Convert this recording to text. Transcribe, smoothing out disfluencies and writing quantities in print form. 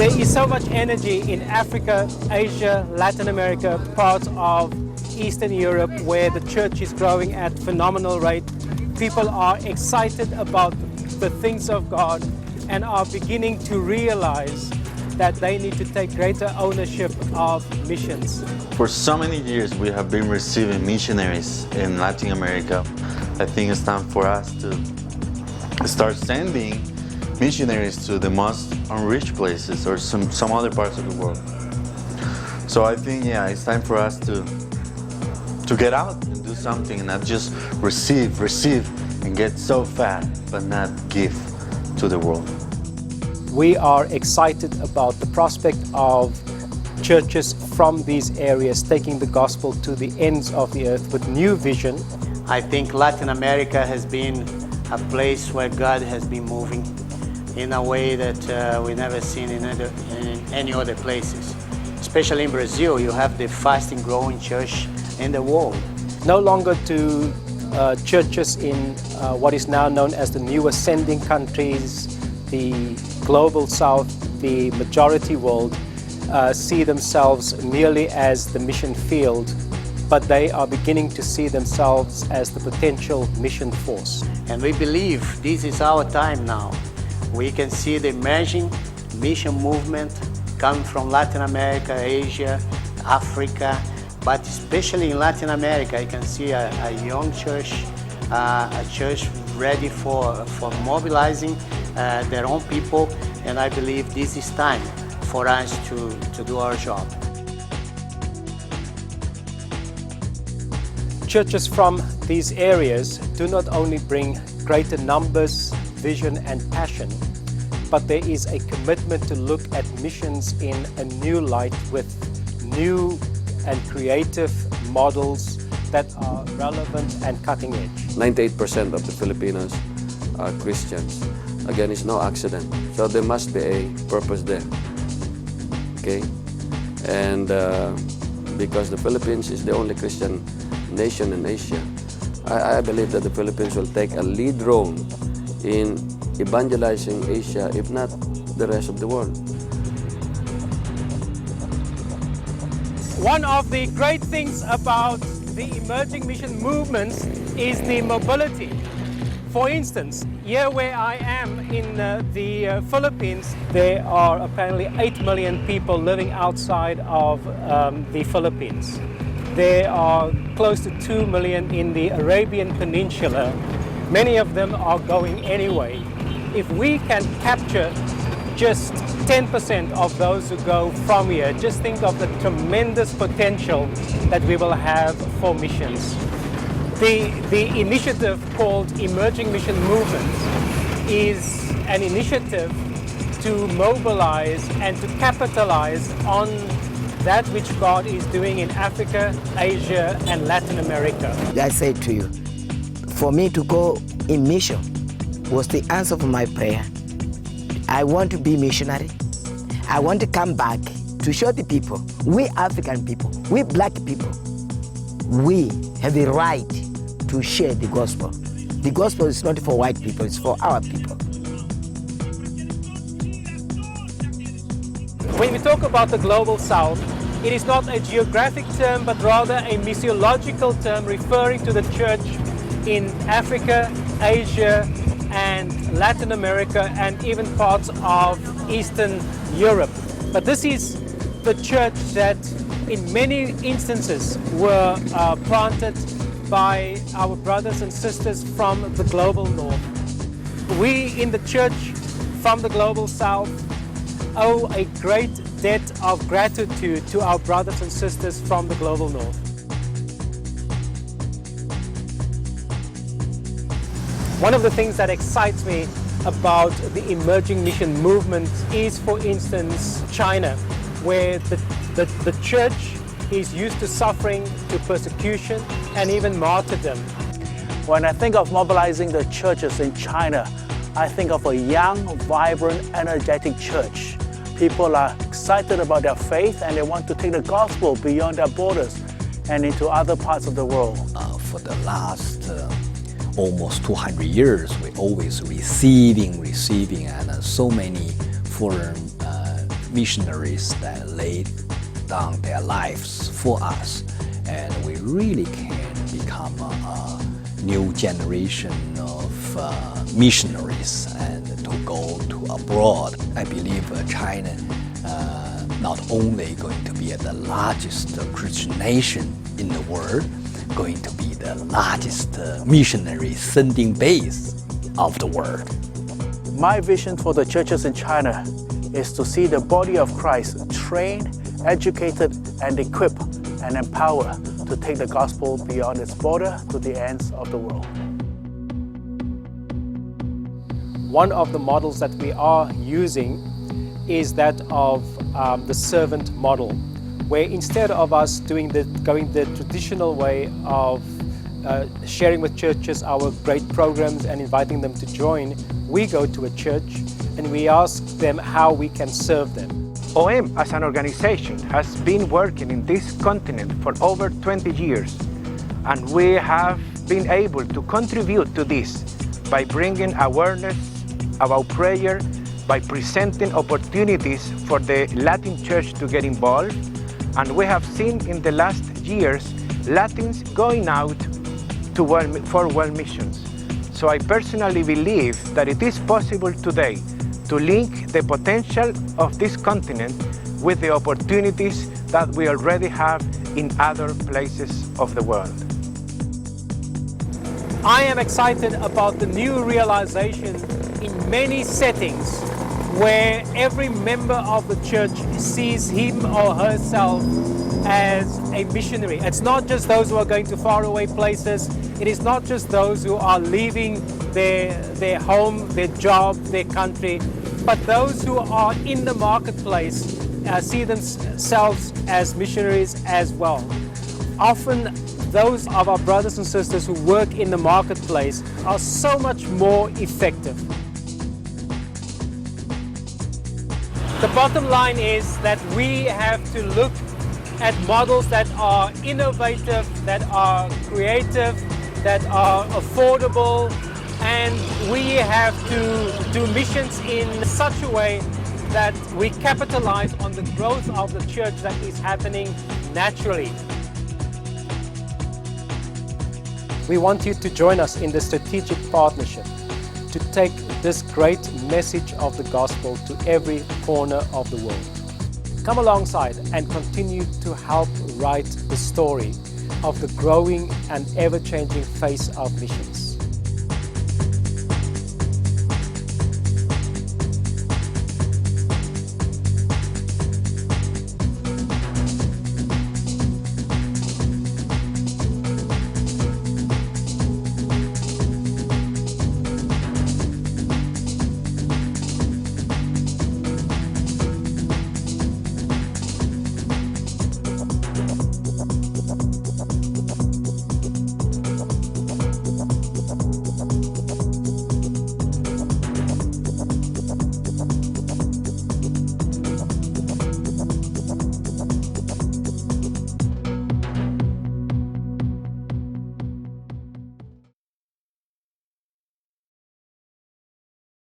There is so much energy in Africa, Asia, Latin America, parts of Eastern Europe where the church is growing at phenomenal rate. People are excited about the things of God and are beginning to realize that they need to take greater ownership of missions. For so many years we have been receiving missionaries in Latin America. I think it's time for us to start sending missionaries to the most unreached places or some other parts of the world. So I think, yeah, it's time for us to get out and do something and not just receive and get so fat, but not give to the world. We are excited about the prospect of churches from these areas taking the gospel to the ends of the earth with new vision. I think Latin America has been a place where God has been moving in a way that we never seen in any other places. Especially in Brazil, you have the fastest growing church in the world. No longer do churches in what is now known as the new ascending countries, the global south, the majority world, see themselves merely as the mission field, but they are beginning to see themselves as the potential mission force. And we believe this is our time now. We can see the emerging mission movement coming from Latin America, Asia, Africa, but especially in Latin America, you can see a young church, a church ready for mobilizing their own people, and I believe this is time for us to do our job. Churches from these areas do not only bring greater numbers, vision and passion, but there is a commitment to look at missions in a new light with new and creative models that are relevant and cutting edge. 98% of the Filipinos are Christians. Again, it's no accident. So there must be a purpose there. Okay? And because the Philippines is the only Christian nation in Asia, I believe that the Philippines will take a lead role in evangelizing Asia, if not the rest of the world. One of the great things about the emerging mission movements is the mobility. For instance, here where I am in the Philippines, there are apparently 8 million people living outside of the Philippines. There are close to 2 million in the Arabian Peninsula. Many of them are going anyway. If we can capture just 10% of those who go from here, just think of the tremendous potential that we will have for missions. The initiative called Emerging Mission Movements is an initiative to mobilize and to capitalize on that which God is doing in Africa, Asia and Latin America. I say to you, for me to go in mission was the answer for my prayer. I want to be missionary. I want to come back to show the people, we African people, we black people, we have the right to share the gospel. The gospel is not for white people, it's for our people. When we talk about the Global South, it is not a geographic term, but rather a missiological term referring to the church in Africa, Asia, and Latin America, and even parts of Eastern Europe. But this is the church that in many instances were planted by our brothers and sisters from the Global North. We in the church from the Global South owe a great debt of gratitude to our brothers and sisters from the Global North. One of the things that excites me about the emerging mission movement is, for instance, China, where the church is used to suffering, to persecution, and even martyrdom. When I think of mobilizing the churches in China, I think of a young, vibrant, energetic church. People are excited about their faith and they want to take the gospel beyond their borders and into other parts of the world. For the last almost 200 years, we always receiving, and so many foreign missionaries that laid down their lives for us, and we really can become a new generation of missionaries and to go to abroad. I believe China not only going to be the largest Christian nation in the world, going to be the largest missionary sending base of the world. My vision for the churches in China is to see the body of Christ trained, educated, and equipped and empowered to take the gospel beyond its border to the ends of the world. One of the models that we are using is that of the servant model, where instead of us going the traditional way of sharing with churches our great programs and inviting them to join, we go to a church and we ask them how we can serve them. OM as an organization has been working in this continent for over 20 years, and we have been able to contribute to this by bringing awareness about prayer, by presenting opportunities for the Latin Church to get involved, and we have seen in the last years Latins going out for world missions. So I personally believe that it is possible today to link the potential of this continent with the opportunities that we already have in other places of the world. I am excited about the new realization in many settings where every member of the church sees him or herself as a missionary. It's not just those who are going to faraway places. It is not just those who are leaving their home, their job, their country, but those who are in the marketplace see themselves as missionaries as well. Often those of our brothers and sisters who work in the marketplace are so much more effective. The bottom line is that we have to look at models that are innovative, that are creative, that are affordable, and we have to do missions in such a way that we capitalize on the growth of the church that is happening naturally. We want you to join us in the strategic partnership to take this great message of the gospel to every corner of the world. Come alongside and continue to help write the story of the growing and ever-changing face of missions.